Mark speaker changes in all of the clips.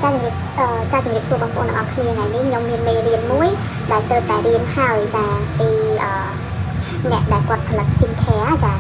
Speaker 1: chaជំរាបសួរបងប្អូនទាំងអស់គ្នាថ្ងៃនេះខ្ញុំមានមេរៀនមួយដែលត្រូវតែរៀនហើយចាពីអ្នកដែលគាត់ផលិត skin care ចា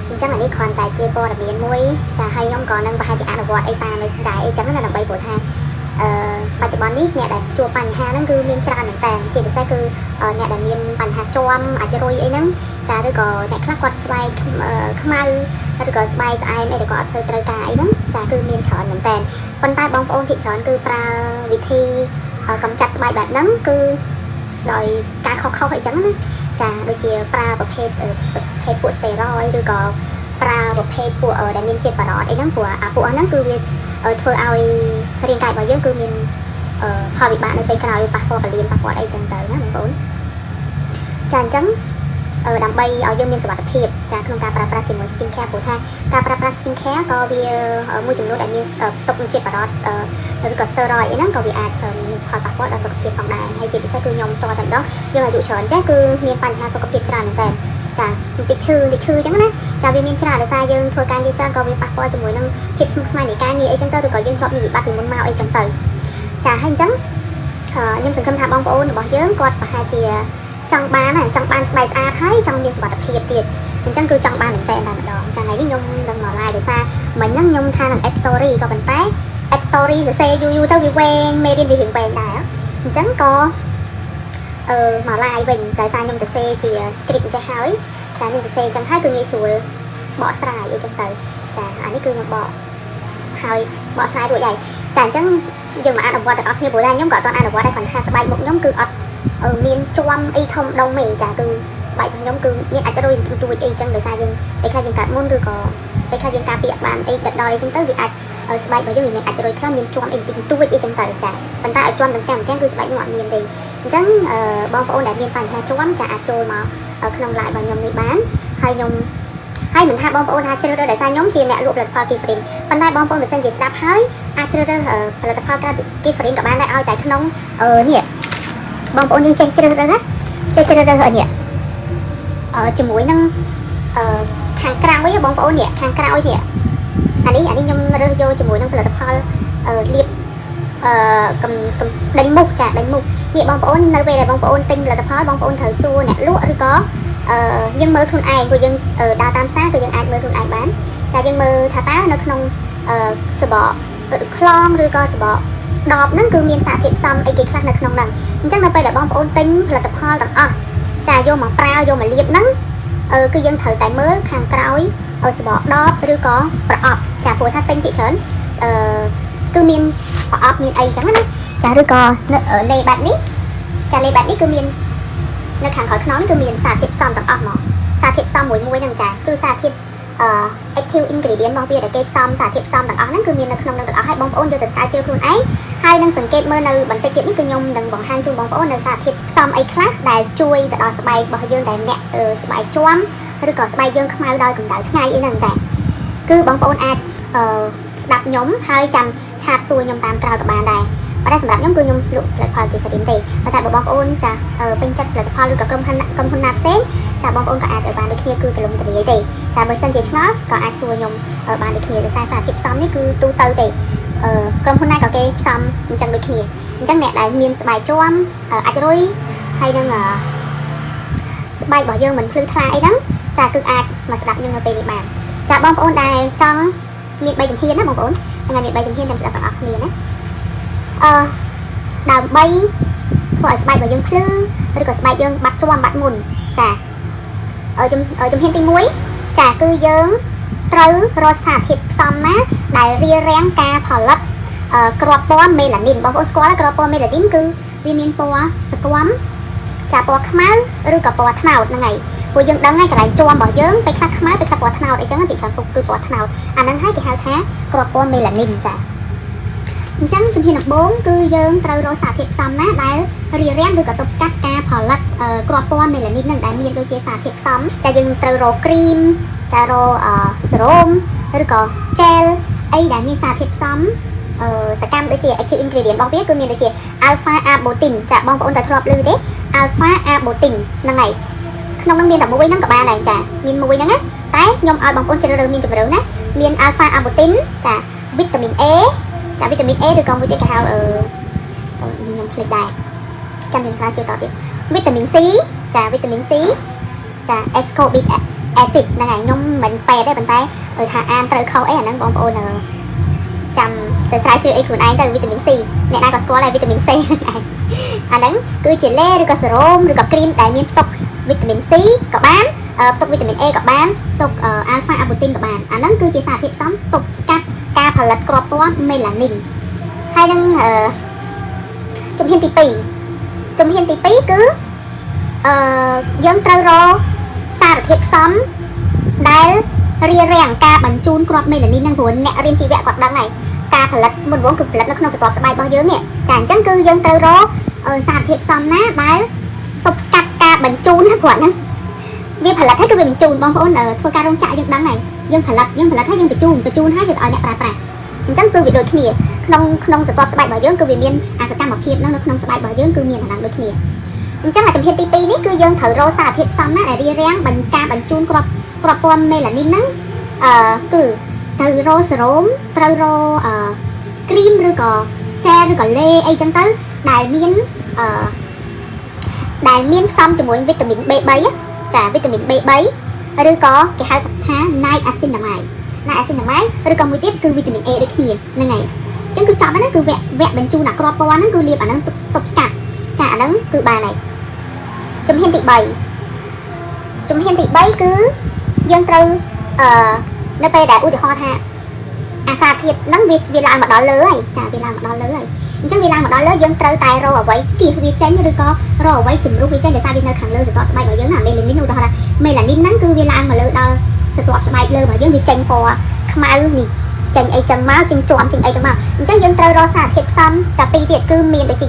Speaker 1: អញ្ចឹងអានេះគ្រាន់តែជាព័ត៌មានមួយចាហើយខ្ញុំក៏នឹងប្រហែលជាអនុវត្តអីតាមដែរអីចឹងណាដើម្បីព្រោះថាបច្ចុប្បន្ននេះអ្នកដែលជួបបញ្ហាហ្នឹងគឺមានច្រើនមែនតើជាពិសេសគឺអ្នកដែលមានបញ្ហាជាំអាចរុយអីហ្នឹងចាឬក៏អ្នកខ្លះគាត់ស្បែកខ្មៅឬក៏ស្បែកស្អែមអីដែលគាត់អត់ធ្វើត្រូវការអីហ្នឹងចាគឺមានច្រើនមែនតើប៉ុន្តែបងប្អូនភាគច្រើនគឺប្រើវិធីកម្ចាត់ស្បែកបែបហ្នឹងគឺដោយការខុសៗអីចឹងណាចាដូចជាប្រើប្រភេទពួក steroid ឬក៏ប្រើប្រភេទពួកដែលមានជាតិបារ៉តអីហ្នឹងព្រោះពួកហ្នឹងគឺវាធ្វើឲ្យរាងកាយរបស់យើងគឺមានផលវិបាកនៅពេលក្រោយប៉ះពាល់ពលានប៉ះពាល់អីចឹងទៅណាបងប្អូនចាអញ្ចឹងដើម្បីឲ្យយើងមានសុវត្ថិភាពចាក្នុងការប្រើប្រាស់ជាមួយ skin care ព្រោះថាការប្រើប្រាស់ skin care ក៏វាមួយចំនួនដែលមានផ្ទុកជាតិបារ៉តឬក៏ steroid អីហ្នឹងក៏វាអាចមានផលប៉ះពាល់ដល់សុខភាពផងដែរហើយជាពិសេសគឺខ្ញុំតតែម្ដងយើងអាយុច្រើនចេះគឺមានបញ្ហាសុខភាពច្រើនមែនតើចាបន្តិចឈឺអញ្ចឹងណាចាវាមានច្រើនដោយសារយើងធ្វើការងារច្រើនក៏វាប៉ះពាល់ជាមួយនឹងភាពស្មុគស្មាញនៃការងារអីចឹងទៅឬក៏យើងធ្លាប់មានវិបត្តិពីមុនមកអីចឹងទៅចាហើយអញ្ចឹងខ្ញុំសង្ឃឹមថាបងប្អូនរបស់យើងគាត់ប្រហែលជាចង់បានស្បែកស្អាតហើយចង់មានសុវត្ថិភាពទៀតអញ្ចឹងគឺចង់បានមែនតើតែម្ដងចាថ្ងៃនេះខ្ញុំនឹងមក live ដោយសារមិញហ្នឹងខ្ញុំថានឹង add story ក៏ប៉ុន្តែ add story សរសេរយូរទៅវាវែងមេរៀនវារៀងវែងដែរអញ្ចឹងក៏មក live វិញតែសារខ្ញុំសរសេរជា script អញ្ចឹងហើយចាខ្ញុំសរសេរអញ្ចឹងហើយគឺងាយស្រួលបកស្រាយអីចឹងទៅចាអានេះគឺខ្ញុំបកហើយបកស្រាយរួចហើយចាអញ្ចឹងយើងមកអនុវត្តទាំងអស់គ្នាព្រោះថាខ្ញុំក៏អត់ទាន់អនុវត្តដែរគាត់ថាស្បែកមុខខ្ញុំគឺអត់មានជាំអីធំដុំទេចាគឺស្បែករបស់ខ្ញុំគឺមានអាចរុយទូចអីចឹងដោយសារយើងពេលខ្លះយើងកាត់មុនឬក៏ពេលខ្លះយើងការពារបានអីដិតដល់អីចឹងទៅវាអាចស្បែករបស់យើងមានអាចរុយខ្លះមានជាំអីតិចតួចអីចឹងទៅចាប៉ុន្តែឲ្យជាំទាំងគឺស្បែកខ្ញុំអត់មានទេអញ្ចឹងបងប្អូនដែលមានបញ្ហាជាំចាអាចចូលមកក្នុង live របស់ខ្ញុំនេះបានហើយមិនថាបងប្អូនថាជ្រើសរើសដោយសារខ្ញុំជាអ្នកលក់ផលិតផល Kifrin ប៉ុន្តែបងប្អូនបើសិនជាស្ដាប់ហើយអាចជ្រើសរើសផលិតផលក្រៅពី Kifrin ក៏បានដែរឲ្យតែក្នុងនេះបងប្អូនយើងចេះជ្រើសរើសណាចេះជ្រើសរើសនេះជាមួយនឹងខាងក្រៅវិញបងប្អូននេះខាងក្រៅនេះអានេះខ្ញុំរើសយកជាមួយនឹងផលិតផលលាបដេញមុខចាដេញមុខនេះបងប្អូននៅពេលដែលបងប្អូនទិញផលិតផលបងប្អូនត្រូវសួរអ្នកលក់ឬក៏យើងមើលខ្លួនឯងព្រោះយើងដើរតាមផ្សារគឺយើងអាចមើលខ្លួនឯងបានចាយើងមើលថាតើនៅក្នុងសបកខ្លងឬក៏សបកដបហ្នឹងគឺមានសារធាតុផ្សំអីគេខ្លះនៅក្នុងហ្នឹងអញ្ចឹងនៅពេលដែលបងប្អូនទិញផលិតផលទាំងអស់ចាយកមកប្រើយកមកលាបហ្នឹងគឺយើងត្រូវតែមើលខាងក្រោយសបកដបឬក៏ប្រអប់ចាព្រោះថាទិញពីច្រើនគឺមានប្រអប់មានអីចឹងណាចាឬក៏លេបែបនេះចាលេបែបនេះគឺមាននៅខាងក្រោយខ្នងនេះគឺមានសារធាតុផ្សំទាំងអស់មកសារធាតុផ្សំមួយហ្នឹងចាគឺសារធាតុactive ingredient របស់វាដែលគេផ្សំសារធាតុផ្សំទាំងអស់ហ្នឹងគឺមាននៅក្នុងនឹងទាំងអស់ហើយបងប្អូនយកទៅស្រាវជ្រាវខ្លួនឯងហើយនឹងសង្កេតមើលនៅបន្តិចទៀតនេះគឺខ្ញុំនឹងបង្ហាញជូនបងប្អូននៅសារធាតុផ្សំអីខ្លះដែលជួយទៅដល់ស្បែករបស់យើងដែលអ្នកស្បែកជាំឬក៏ស្បែកយើងខ្មៅដោយកម្ដៅថ្ងៃអីហ្នឹងចាគឺបងប្អូនអាចស្ដាប់ខ្ញុំហើយចាំឆាតសួរខ្ញុំតាមក្រោយក៏បានដែរប៉ុន្តែសម្រាប់ខ្ញុំគឺខ្ញុំលក់ផលិតផល Kifrin ទេប៉ុន្តែបើបងប្អូនចាពេញចិត្តផលិតផលឬក៏ក្រុមហ៊ុនណាផ្សេងចាបងប្អូនក៏អាចឲ្យបានដូចគ្នាគឺទលំទលាយទេចាបើសិនជាឆ្ងល់ក៏អាចសួរខ្ញុំបានដូចគ្នាដោយសារសារធាតុផ្សំនេះគឺទូទៅទេក្រុមហ៊ុនណាក៏គេផ្សំអញ្ចឹងដូចគ្នាអញ្ចឹងអ្នកដែលមានស្បែកជាំអាចរុយហើយនឹងស្បែករបស់យើងមិនភ្លឺថ្លាអីហ្នឹងចាគឺអាចមកស្ដាប់ខ្ញុំនៅពេលនេះបានចាបងប្អូនដែលចង់មាន3ជំហានណាបងប្អូនថ្ងៃមាន3ជំហានចាំស្ដាប់ទាំងអស់គ្នាណាដើម្បីធ្វើឲ្យស្បែករបស់យើងភ្លឺឬក៏ស្បែកយើងបាត់ជាំបាត់មុនចាជំហានទី1ចាគឺយើងត្រូវរកសារធាតុផ្សំណាដែលរារាំងការផលិតគ្រាប់ពណ៌មេឡានីនបងប្អូនស្គាល់គ្រាប់ពណ៌មេឡានីនគឺវាមានពណ៌ស្គមចាពណ៌ខ្មៅឬក៏ពណ៌ត្នោតហ្នឹងហើយព្រោះយើងដឹងហើយកន្លែងជាំរបស់យើងពេលខ្លះខ្មៅពេលខ្លះពណ៌ត្នោតអីចឹងពីច្រើនពុកគឺពណ៌ត្នោតអាហ្នឹងហើយគេហៅថាគ្រាប់ពណ៌មេឡានីនចាអញ្ចឹងជំហានដំបូងគឺយើងត្រូវរកសារធាតុផ្សំណាដែលរារាំងឬក៏ទប់ស្កាត់ការផលិតគ្រាប់ពណ៌មេឡានីនហ្នឹងដែលមានដូចជាសារធាតុផ្សំតែយើងត្រូវរកគ្រីមចារកសេរ៉ូមឬក៏ gel អីដែលមានសារធាតុផ្សំសកម្មដូចជា active ingredient របស់វាគឺមានដូចជា alpha arbutin ចាបងប្អូនតែធ្លាប់ឮទេ alpha arbutin ហ្នឹងហើយក្នុងហ្នឹងមានតែមួយហ្នឹងក៏បានដែរចាមានមួយហ្នឹងណាតែខ្ញុំឲ្យបងប្អូនជ្រើសរើសមានជម្រើសណាមាន alpha arbutin ចា vitamin A ចាវីតាមីន A ឬក៏មួយទៀតគេហៅខ្ញុំភ្លេចដែរចាំខ្ញុំស្រាវជ្រាវតទៀតវីតាមីន C ចាវីតាមីន C ចា ascorbic acid ហ្នឹងហើយខ្ញុំមិនពេទ្យទេប៉ុន្តែថាអានត្រូវខុសអីអាហ្នឹងបងប្អូនចាំទៅស្រាវជ្រាវអីខ្លួនឯងទៅវីតាមីន C អ្នកណាក៏ស្គាល់ដែរវីតាមីន C ហ្នឹងឯងអាហ្នឹងគឺជាឡេឬក៏សេរ៉ូមឬក៏គ្រីមដែលមានផ្ទុកវីតាមីន C ក៏បានផ្ទុកវីតាមីន A ក៏បានផ្ទុក alpha arbutin ក៏បានអាហ្នឹងគឺជាសារធាតុផ្សំទប់ស្កាត់ការផលិតគ្រាប់ពណ៌ melanin ហើយនឹងជំហានទី2ជំហានទី2គឺយើងត្រូវរកសារធាតុផ្សំដែលរារាំងការបញ្ជូនគ្រាប់ melanin ហ្នឹងព្រោះអ្នករៀនជីវៈគាត់ដឹងហើយការផលិតមុនគឺផលិតនៅក្នុងស្រទាប់ស្បែករបស់យើងនេះចាអញ្ចឹងគឺយើងត្រូវរកសារធាតុផ្សំណាដែលទប់ស្កាត់ការបញ្ជូនគាត់ហ្នឹងវាផលិតហើយគឺវាបញ្ជូនបងប្អូនធ្វើការរោងចក្រយើងដឹងហើយយើងផលិតហើយយើងបញ្ជូនហើយគឺឲ្យអ្នកប្រើប្រាស់អញ្ចឹងគឺវាដូចគ្នាក្នុងស្រទាប់ស្បែករបស់យើងគឺវាមានអាសកម្មភាពនៅក្នុងស្បែករបស់យើងគឺមានអាហ្នឹងដូចគ្នាអញ្ចឹងជំហានទី2នេះគឺយើងត្រូវរកសារធាតុផ្សំណាដែលរារាំងការបញ្ជូនគ្រាប់ពណ៌ melanin ហ្នឹងគឺត្រូវរកសេរ៉ូមត្រូវរកគ្រីមឬក៏ចែឬក៏ឡេអីចឹងទៅដែលមានផ្សំជាមួយវីតាមីន B3 ចាវីតាមីន B3 ឬក៏គេហៅថា niacinamide ឬក៏មួយទៀតគឺវីតាមីន A ដូចគ្នាហ្នឹងហើយអញ្ចឹងគឺចប់ហើយណាគឺវគ្គបញ្ជូនអាគ្រាប់ពណ៌ហ្នឹងគឺលាបអាហ្នឹងទប់ស្កាត់ចាអាហ្នឹងគឺបានហើយជំហានទី3គឺយើងត្រូវនៅពេលដែលឧទាហរណ៍ថាអាសារធាតុហ្នឹងវាឡើងមកដល់លើហើយចាវាឡើងមកដល់លើហើយអញ្ចឹងវាឡើងមកដល់លើយើងត្រូវតែរកអ្វីគៀសវាចេញឬក៏រកអ្វីជំរុះវាចេញដោយសារវានៅខាងលើស្រទាប់ស្បែករបស់យើងណា melanin ឧទាហរណ៍ថា melanin ហ្នឹងគឺវាឡើងមកលើដល់ស្រទាប់ស្បែកលើរបស់យើងវាចេញពណ៌ខ្មៅនេះចេញអីចឹងមកចេញជាប់ចេញអីចឹងមកអញ្ចឹងយើងត្រូវរកសារធាតុផ្សំចាពីរទៀតគឺមានដូចជា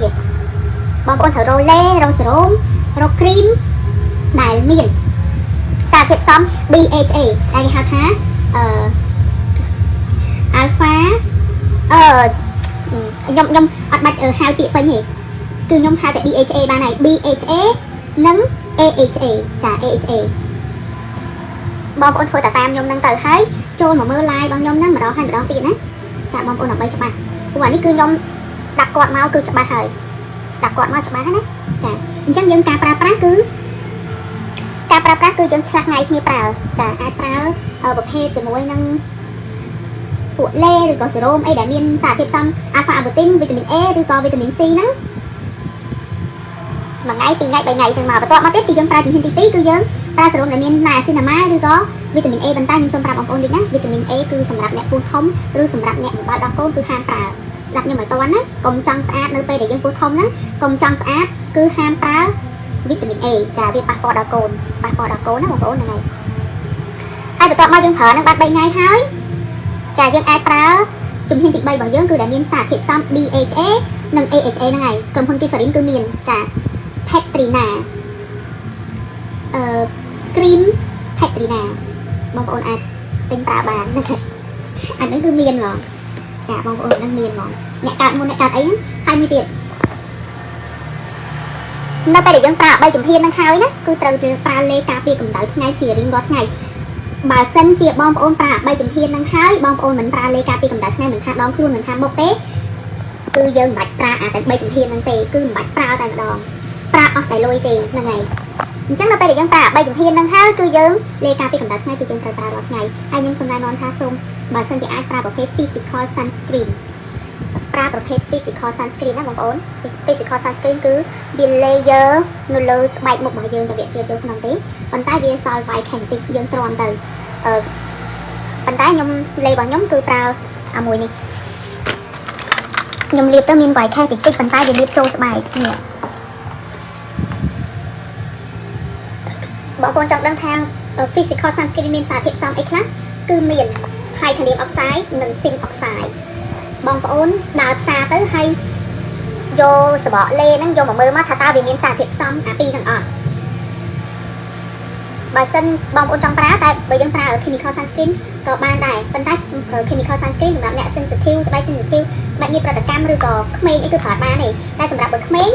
Speaker 1: បងប្អូនត្រូវរកឡេរកសេរ៉ូមរកគ្រីមដែលមានសារធាតុផ្សំ BHA ដែលគេហៅថាalpha ខ្ញុំអត់បាច់ហៅពាក្យពេញទេគឺខ្ញុំហៅតែ BHA បានហើយ BHA និង AHA ចា AHA បងប្អូនធ្វើតែតាមខ្ញុំនឹងទៅហើយចូលមកមើល live របស់ខ្ញុំហ្នឹងម្ដងហើយម្ដងទៀតណាចាបងប្អូនដើម្បីច្បាស់ព្រោះអានេះគឺខ្ញុំស្ដាប់គាត់មកគឺច្បាស់ហើយស្ដាប់គាត់មកច្បាស់ហើយណាចាអញ្ចឹងយើងការប្រើប្រាស់គឺយើងឆ្លាស់ថ្ងៃគ្នាប្រើចាអាចប្រើប្រភេទជាមួយនឹងពួកឡេឬក៏សេរ៉ូមអីដែលមានសារធាតុផ្សំ alpha arbutin វីតាមីន A ឬក៏វីតាមីន C ហ្នឹងមួយថ្ងៃពីរថ្ងៃ3ថ្ងៃចឹងមកបន្ទាប់មកទៀតគឺយើងប្រើជំហានទី2គឺយើងប្រើសេរ៉ូមដែលមាន niacinamide ឬក៏វីតាមីន A បន្តែខ្ញុំសូមប្រាប់បងប្អូនតិចណាវីតាមីន A គឺសម្រាប់អ្នកពោះធំឬសម្រាប់អ្នកបំបៅដល់កូនគឺហាមប្រើស្ដាប់ខ្ញុំឲ្យតន់ណាកុំចង់ស្អាតនៅពេលដែលយើងពោះធំហ្នឹងកុំចង់ស្អាតគឺហាមប្រើវីតាមីន A ចាវាប៉ះពាល់ដល់កូនណាបងប្អូនហ្នឹងហើយបន្ទាប់មកយើងប្រើនឹងបាត់3ថ្ងៃហើយចាយើងអាចប្រើជំហានទី3របស់យើងគឺដែលមានសារធាតុផ្សំ DHA និង AHA ហ្នឹងហើយក្រុមហ៊ុន Kifarin គឺមានចា Petrina គ្រីម Petrina បងប្អូនអាចទិញប្រើបានហ្នឹងហើយអាហ្នឹងគឺមានហ្មងចាបងប្អូនហ្នឹងមានហ្មងអ្នកកើតមុនអ្នកកើតអីហើយមួយទៀតនៅពេលដែលយើងប្រើ3ជំហានហ្នឹងហើយណាគឺត្រូវប្រើលេការពារកម្ដៅថ្ងៃជារៀងរាល់ថ្ងៃបើសិនជាបងប្អូនប្រើ3ជំហានហ្នឹងហើយបងប្អូនមិនប្រើលេការពារកម្ដៅថ្ងៃមិនថាដងខ្លួនមិនថាមុខទេគឺយើងមិនបាច់ប្រើតែ3ជំហានហ្នឹងទេគឺមិនបាច់ប្រើតែម្ដងប្រើអស់តែលុយទេហ្នឹងហើយអញ្ចឹងនៅពេលដែលយើងប្រើ3ជំហានហ្នឹងហើយគឺយើងលេការពារកម្ដៅថ្ងៃគឺយើងត្រូវប្រើរាល់ថ្ងៃហើយខ្ញុំសូមណែនាំថាសូមបើសិនជាអាចប្រើប្រភេទ physical sunscreen ប្រើប្រភេទ physical sunscreen ណាបងប្អូន physical sunscreen គឺវា layer នៅលើស្បែកមុខរបស់យើងจะវាជ្រាបចូលក្នុងទេប៉ុន្តែវាសល់វាយខែបន្តិចយើងទ្រាំទៅប៉ុន្តែខ្ញុំលេរបស់ខ្ញុំគឺប្រើអាមួយនេះខ្ញុំលាបទៅមានវាយខែតិចតិចប៉ុន្តែវាលាបចូលស្បែកនេះបងប្អូនចង់ដឹងថា physical sunscreen មានសារធាតុផ្សំអីខ្លះគឺមាន titanium oxide និង zinc oxide បងប្អូនដើរផ្សារទៅហើយយកសបកលេហ្នឹងយកមកមើលមកថាតើវាមានសារធាតុផ្សំអាពីរហ្នឹងអត់បើសិនបងប្អូនចង់ប្រើតែបើយើងប្រើ chemical sunscreen ក៏បានដែរប៉ុន្តែ chemical sunscreen សម្រាប់អ្នក sensitive ស្បែក sensitive ស្បែកមានប្រតិកម្មឬក៏ក្មេងអីគឺប្រើបានទេតែសម្រាប់បើក្មេង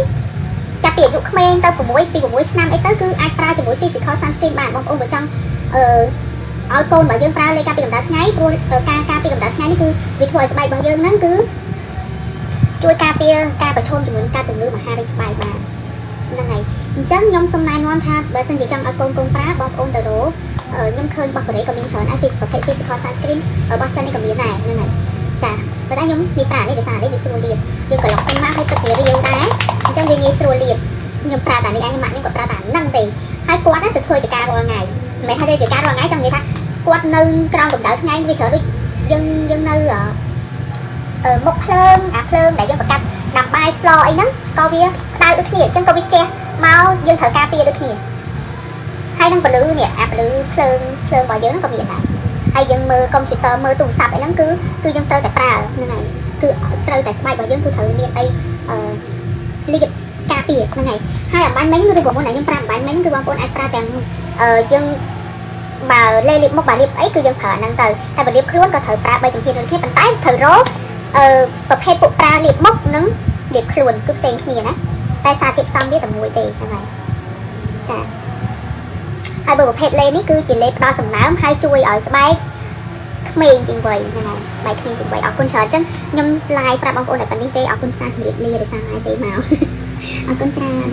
Speaker 1: ចាប់ពីអាយុក្មេងទៅ6ឆ្នាំអីទៅគឺអាចប្រើជាមួយ physical sunscreen បានបងប្អូនបើចង់ឲ្យកូនរបស់យើងប្រើលេការពារកម្ដៅថ្ងៃព្រោះការការពារកម្ដៅថ្ងៃនេះគឺវាធ្វើឲ្យស្បែករបស់យើងហ្នឹងគឺ ជួយការពារការប្រឈមជាមួយនឹងការជំងឺមហារីកស្បែកបានហ្នឹងហើយអញ្ចឹងខ្ញុំសូមណែនាំថាបើសិនជាចង់ឲ្យកូនប្រើបងប្អូនទៅរកខ្ញុំឃើញរបស់កូរ៉េក៏មានច្រើនដែរប្រភេទ physical sunscreen របស់ចិននេះក៏មានដែរហ្នឹងហើយចាប៉ុន្តែខ្ញុំនេះប្រើនេះដោយសារនេះវាស្រួលលាបយើងក្លុកចេញមកឲ្យទឹកវារាវដែរអញ្ចឹងវាងាយស្រួលលាបខ្ញុំប្រើតែនេះឯងម៉ាក់ខ្ញុំក៏ប្រើតែហ្នឹងទេហើយគាត់ទៅធ្វើជាការរាល់ថ្ងៃមិនមែនថាទេជាការរាល់ថ្ងៃចង់និយាយថាគាត់នៅក្រោមកម្ដៅថ្ងៃវាច្រើនដូចយើងនៅមុខភ្លើងភ្លើងដែលយើងប្រកាសដាំបាយស្លអីហ្នឹងក៏វាក្តៅដូចគ្នាអញ្ចឹងក៏វាជះមកយើងត្រូវការពារដូចគ្នាហើយនឹងពលឺនេះពលឺភ្លើងរបស់យើងហ្នឹងក៏មានដែរហើយយើងមើលកុំព្យូទ័រមើលទូរស័ព្ទអីហ្នឹងគឺយើងត្រូវតែប្រើហ្នឹងហើយគឺត្រូវតែស្បែករបស់យើងគឺត្រូវមានអីលាបការពារហ្នឹងហើយអំបញ្ញមិញឬក៏មុនដែលខ្ញុំប្រើអំបញ្ញមិញគឺបងប្អូនអាចប្រើទាំងយើងបើលេលាបមុខបើលាបអីគឺយើងប្រើហ្នឹងទៅតែបើលាបខ្លួនក៏ត្រូវប្រើ3ជំហានដូចគ្នាប៉ុន្តែត្រូវរកប្រភេទពួកប្រើលាបមុខនិងលាបខ្លួនគឺផ្សេងគ្នាណាតែសារធាតុផ្សំវាតែមួយទេហ្នឹងហើយចាហើយបើប្រភេទលេនេះគឺជាលេផ្ដល់សំណើមហើយជួយឲ្យស្បែកក្មេងជាងវ័យហ្នឹងហើយស្បែកក្មេងជាងវ័យអរគុណច្រើនអញ្ចឹងខ្ញុំ live ប្រាប់បងប្អូនតែប៉ុណ្្នេះទេអរគុណច្រើនជម្រាបលាដោយសារតែមកអរគុណច្រើន